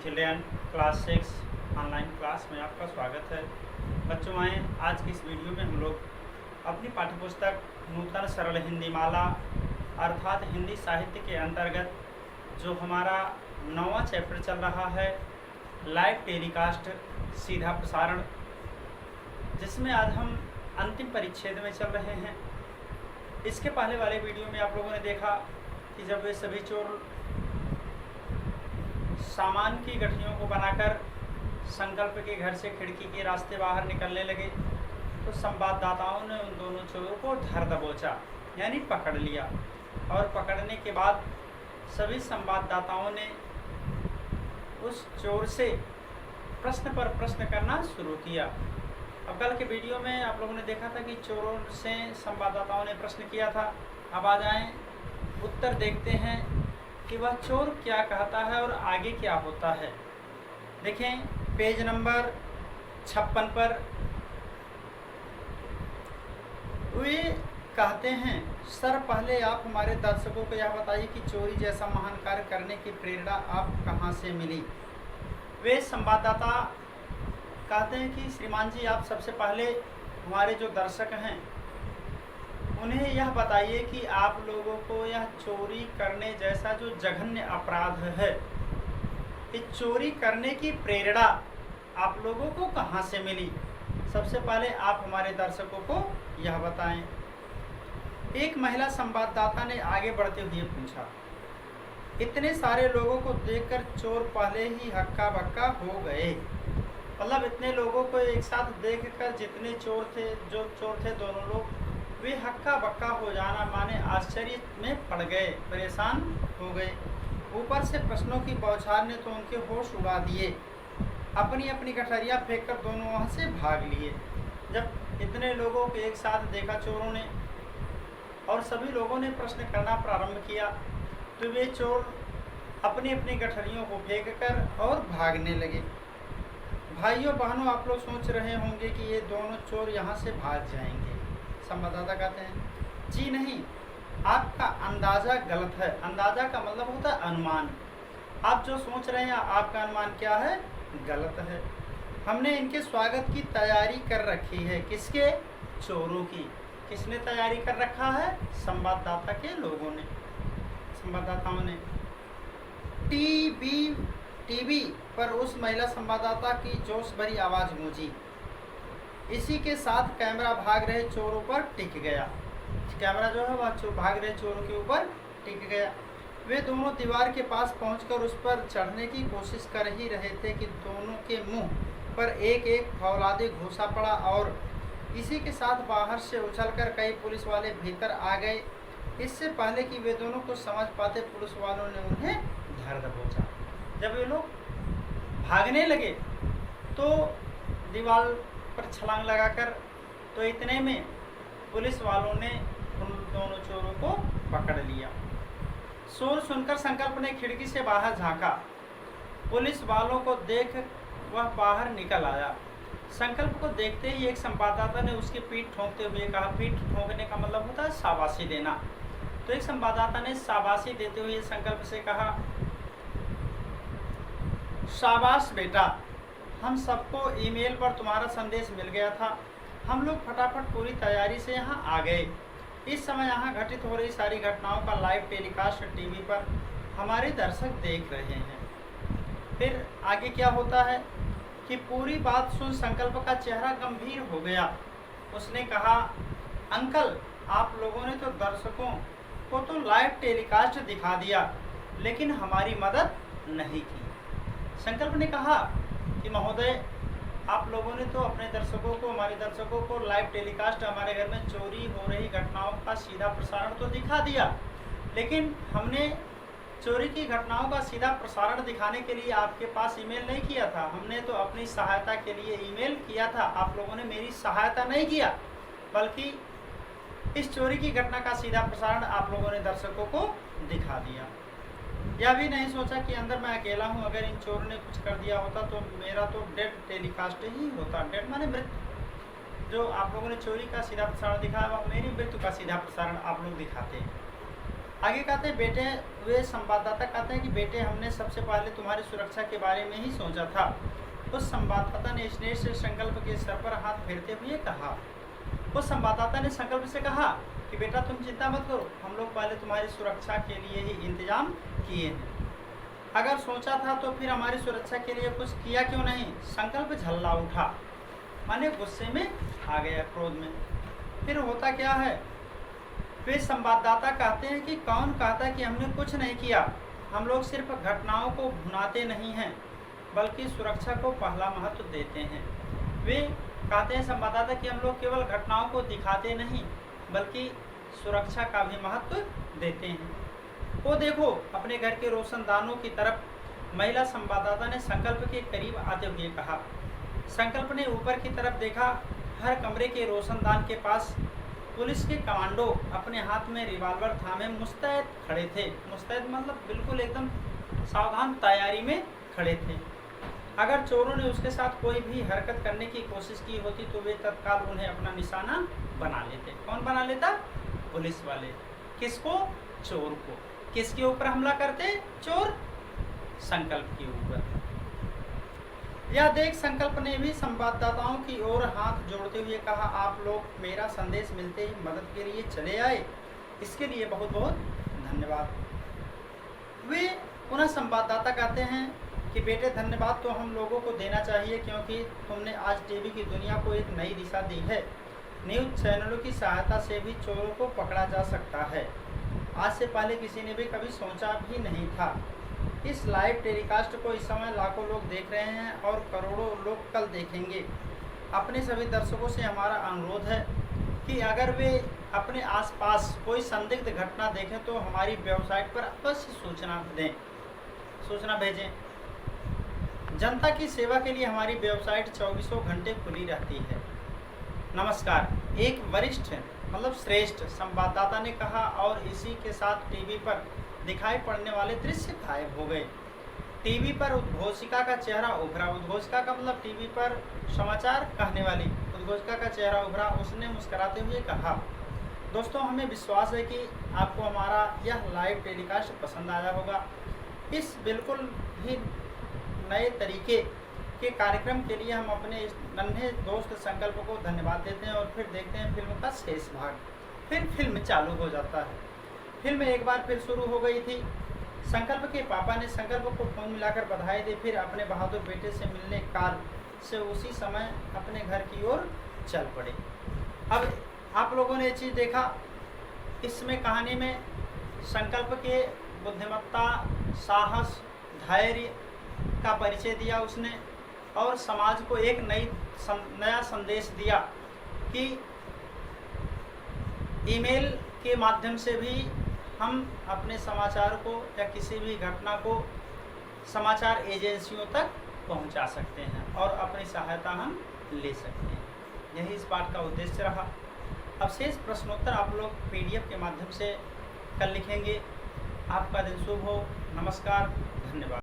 Children class 6 online class में आपका स्वागत है। बच्चों आए आज की इस वीडियो में हम लोग अपनी पाठ्यपुस्तक नूतन सरल हिंदी माला अर्थात हिंदी साहित्य के अंतर्गत जो हमारा 9वां चैप्टर चल रहा है लाइव टेलीकास्ट सीधा प्रसारण, जिसमें आज हम अंतिम परिच्छेद में चल रहे हैं। इसके पहले वाले वीडियो में आप लोगों ने देखा कि जब वे सभी चोर सामान की गठरियों को बनाकर संकल्प के घर से खिड़की के रास्ते बाहर निकलने लगे तो संवाददाताओं ने उन दोनों चोरों को धर दबोचा यानी पकड़ लिया, और पकड़ने के बाद सभी संवाददाताओं ने उस चोर से प्रश्न पर प्रश्न करना शुरू किया। अब कल के वीडियो में आप लोगों ने देखा था कि चोरों से संवाददाताओं ने प्रश्न किया था। अब आ जाएं, उत्तर देखते हैं कि वह चोर क्या कहता है और आगे क्या होता है। देखें पेज नंबर 56 पर वे कहते हैं, सर पहले आप हमारे दर्शकों को यह बताइए कि चोरी जैसा महान कार्य करने की प्रेरणा आप कहाँ से मिली। वे संवाददाता कहते हैं कि श्रीमान जी, आप सबसे पहले हमारे जो दर्शक हैं उन्हें यह बताइए कि आप लोगों को यह चोरी करने जैसा जो जघन्य अपराध है, इस चोरी करने की प्रेरणा आप लोगों को कहाँ से मिली। सबसे पहले आप हमारे दर्शकों को यह बताएं। एक महिला संवाददाता ने आगे बढ़ते हुए पूछा, इतने सारे लोगों को देखकर चोर पहले ही हक्का बक्का हो गए। मतलब इतने लोगों को एक साथ देखकर जितने चोर थे दोनों लोग, वे हक्का बक्का हो जाना माने आश्चर्य में पड़ गए, परेशान हो गए। ऊपर से प्रश्नों की बौछार ने तो उनके होश उड़ा दिए। अपनी अपनी गठरियाँ फेंककर दोनों वहाँ से भाग लिए। जब इतने लोगों को एक साथ देखा चोरों ने और सभी लोगों ने प्रश्न करना प्रारंभ किया, तो वे चोर अपनी अपनी गठरियों को फेंककर और भागने लगे। भाइयों बहनों, आप लोग सोच रहे होंगे कि ये दोनों चोर यहाँ से भाग जाएंगे। संवाददाता कहते हैं, जी नहीं, आपका अंदाज़ा गलत है। अंदाज़ा का मतलब होता है अनुमान। आप जो सोच रहे हैं आपका अनुमान क्या है, गलत है। हमने इनके स्वागत की तैयारी कर रखी है। किसके? चोरों की। किसने तैयारी कर रखा है? संवाददाता के लोगों ने, संवाददाताओं ने। टीवी पर उस महिला संवाददाता की जोश भरी आवाज़ गूंजी। इसी के साथ कैमरा भाग रहे चोरों पर टिक गया। कैमरा जो है वह भाग रहे चोरों के ऊपर टिक गया। वे दोनों दीवार के पास पहुंचकर उस पर चढ़ने की कोशिश कर ही रहे थे कि दोनों के मुंह पर एक एक फौलादी घूसा पड़ा, और इसी के साथ बाहर से उछलकर कई पुलिस वाले भीतर आ गए। इससे पहले कि वे दोनों को समझ पाते, पुलिस वालों ने उन्हें धर दबोचा। जब वे लोग भागने लगे तो दीवार पर छलांग लगाकर, तो इतने में पुलिस वालों ने उन दोनों चोरों को पकड़ लिया। शोर सुनकर संकल्प ने खिड़की से बाहर झांका। पुलिस वालों को देख वह बाहर निकल आया। संकल्प को देखते ही एक संवाददाता ने उसकी पीठ ठोंकते हुए कहा। पीठ ठोंकने का मतलब होता है शाबाशी देना। तो एक संवाददाता ने शाबाशी देते हुए संकल्प से कहा, शाबाश बेटा, हम सबको ईमेल पर तुम्हारा संदेश मिल गया था। हम लोग फटाफट पूरी तैयारी से यहाँ आ गए। इस समय यहाँ घटित हो रही सारी घटनाओं का लाइव टेलीकास्ट टीवी पर हमारे दर्शक देख रहे हैं। फिर आगे क्या होता है कि पूरी बात सुन संकल्प का चेहरा गंभीर हो गया। उसने कहा, अंकल, आप लोगों ने तो दर्शकों को तो लाइव टेलीकास्ट दिखा दिया, लेकिन हमारी मदद नहीं की। संकल्प ने कहा कि महोदय, आप लोगों ने तो अपने दर्शकों को, हमारे दर्शकों को लाइव टेलीकास्ट हमारे घर में चोरी हो रही घटनाओं का सीधा प्रसारण तो दिखा दिया, लेकिन हमने चोरी की घटनाओं का सीधा प्रसारण दिखाने के लिए आपके पास ईमेल नहीं किया था। हमने तो अपनी सहायता के लिए ईमेल किया था। आप लोगों ने मेरी सहायता नहीं किया, बल्कि इस चोरी की घटना का सीधा प्रसारण आप लोगों ने दर्शकों को दिखा दिया। यह भी नहीं सोचा कि अंदर मैं अकेला हूं। अगर इन चोरों ने कुछ कर दिया होता तो मेरा तो डेड टेलीकास्ट ही होता। डेड माने मृत। जो आप लोगों ने चोरी का सीधा प्रसारण दिखाया वह मेरी मृत्यु का सीधा प्रसारण आप लोग दिखाते हैं। आगे कहते हैं बेटे, वे संवाददाता कहते हैं कि बेटे हमने सबसे पहले तुम्हारी सुरक्षा के बारे में ही सोचा था। उस संवाददाता ने स्नेह से संकल्प के सर पर हाथ फेरते हुए कहा। उस संवाददाता ने संकल्प से कहा कि बेटा तुम चिंता मत करो, हम लोग पहले तुम्हारी सुरक्षा के लिए ही इंतजाम किए हैं। अगर सोचा था तो फिर हमारी सुरक्षा के लिए कुछ किया क्यों नहीं। संकल्प झल्ला उठा, माने गुस्से में आ गया, क्रोध में। फिर होता क्या है, वे संवाददाता कहते हैं कि कौन कहता कि हमने कुछ नहीं किया। हम लोग सिर्फ घटनाओं को भुनाते नहीं हैं बल्कि सुरक्षा को पहला महत्व देते हैं। वे कहते हैं संवाददाता कि हम लोग केवल घटनाओं को दिखाते नहीं बल्कि सुरक्षा का भी महत्व देते हैं। वो देखो, अपने घर के रोशनदानों की तरफ महिला संवाददाता ने संकल्प के करीब आते हुए कहा। संकल्प ने ऊपर की तरफ देखा। हर कमरे के रोशनदान के पास पुलिस के कमांडो अपने हाथ में रिवॉल्वर थामे मुस्तैद खड़े थे। मुस्तैद मतलब बिल्कुल एकदम सावधान तैयारी में खड़े थे। अगर चोरों ने उसके साथ कोई भी हरकत करने की कोशिश की होती तो वे तत्काल उन्हें अपना निशाना बना लेते। कौन बना लेता? पुलिस वाले। किसको? चोर को। किसके ऊपर हमला करते? चोर संकल्प के ऊपर। यह देख संकल्प ने भी संवाददाताओं की ओर हाथ जोड़ते हुए कहा, आप लोग मेरा संदेश मिलते ही मदद के लिए चले आए, इसके लिए बहुत बहुत धन्यवाद। वे पुनः संवाददाता कहते हैं कि बेटे धन्यवाद तो हम लोगों को देना चाहिए क्योंकि तुमने आज टीवी की दुनिया को एक नई दिशा दी है। न्यूज़ चैनलों की सहायता से भी चोरों को पकड़ा जा सकता है। आज से पहले किसी ने भी कभी सोचा भी नहीं था। इस लाइव टेलीकास्ट को इस समय लाखों लोग देख रहे हैं और करोड़ों लोग कल देखेंगे। अपने सभी दर्शकों से हमारा अनुरोध है कि अगर वे अपने आसपास कोई संदिग्ध घटना देखें तो हमारी वेबसाइट पर अवश्य सूचना भेजें। जनता की सेवा के लिए हमारी वेबसाइट 24 घंटे खुली रहती है। नमस्कार, एक वरिष्ठ मतलब श्रेष्ठ संवाददाता ने कहा और इसी के साथ टीवी पर दिखाई पड़ने वाले दृश्य गायब हो गए। टीवी पर उद्घोषिका का चेहरा उभरा। उद्घोषिका का मतलब टीवी पर समाचार कहने वाली। उद्घोषिका का चेहरा उभरा। उसने मुस्कुराते हुए कहा, दोस्तों हमें विश्वास है कि आपको हमारा यह लाइव टेलीकास्ट पसंद आया होगा। इस बिल्कुल ही नए तरीके के कार्यक्रम के लिए हम अपने इस नन्हे दोस्त संकल्प को धन्यवाद देते हैं और फिर देखते हैं फिल्म का शेष भाग। फिर फिल्म चालू हो जाता है। फिल्म एक बार फिर शुरू हो गई थी। संकल्प के पापा ने संकल्प को फोन मिलाकर बधाई दी, फिर अपने बहादुर बेटे से मिलने कार से उसी समय अपने घर की ओर चल पड़े। अब आप लोगों ने ये चीज़ देखा, इसमें कहानी में संकल्प के बुद्धिमत्ता, साहस, धैर्य का परिचय दिया उसने और समाज को एक नया संदेश दिया कि ईमेल के माध्यम से भी हम अपने समाचार को या किसी भी घटना को समाचार एजेंसियों तक पहुंचा सकते हैं और अपनी सहायता हम ले सकते हैं। यही इस पाठ का उद्देश्य रहा। अब शेष प्रश्नोत्तर आप लोग PDF के माध्यम से कल लिखेंगे। आपका दिन शुभ हो। नमस्कार, धन्यवाद।